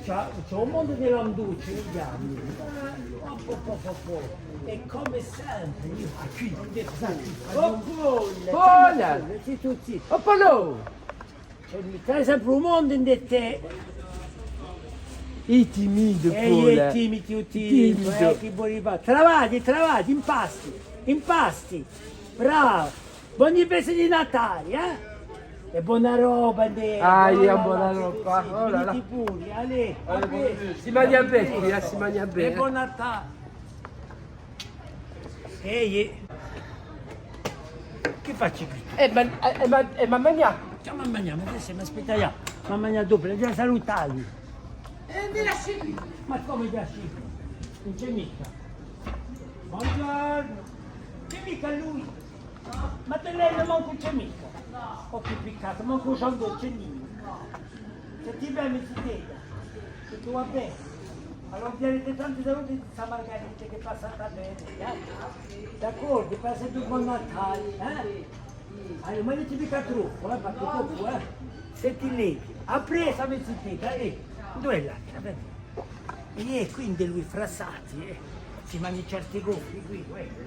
c'è un mondo di landucci, vediamo. E come sempre, io qui, Hola. sì, tutti. Oppolo! C'è sempre un mondo in te. I timido, E Pola. i timidi, Timido. che buoni va. Travati, impasti. Bravo. Buoni pezzi di Natale, eh? E buona roba, Buona roba. Oh là là. Venite pure, ale. Si mangia bene qui, si mangia E bene. buon Natale. Ehi, che faccio qui? Ma mangia. Mamma mia, adesso mi aspetta io. Mamma mia, dopo, le già salutali. Mi lasci qui. Ma come già sì? Non c'è mica. Buongiorno. C'è mica lui? Ma te lei non manco c'è mica. Oh che peccato, manco c'è un dolcellino. Se ti vai mi si vede. Se tu va bene. Allora direte tanti saluti di San Margherita che passa bene. D'accordo, passa tu buon Natale. Allora, ma non ti mica troppo, perché dopo, senti lei. A presa mi si vede, dove è l'altra? Vedi? E quindi lui frassati, si mangia certi goffi qui, guarda.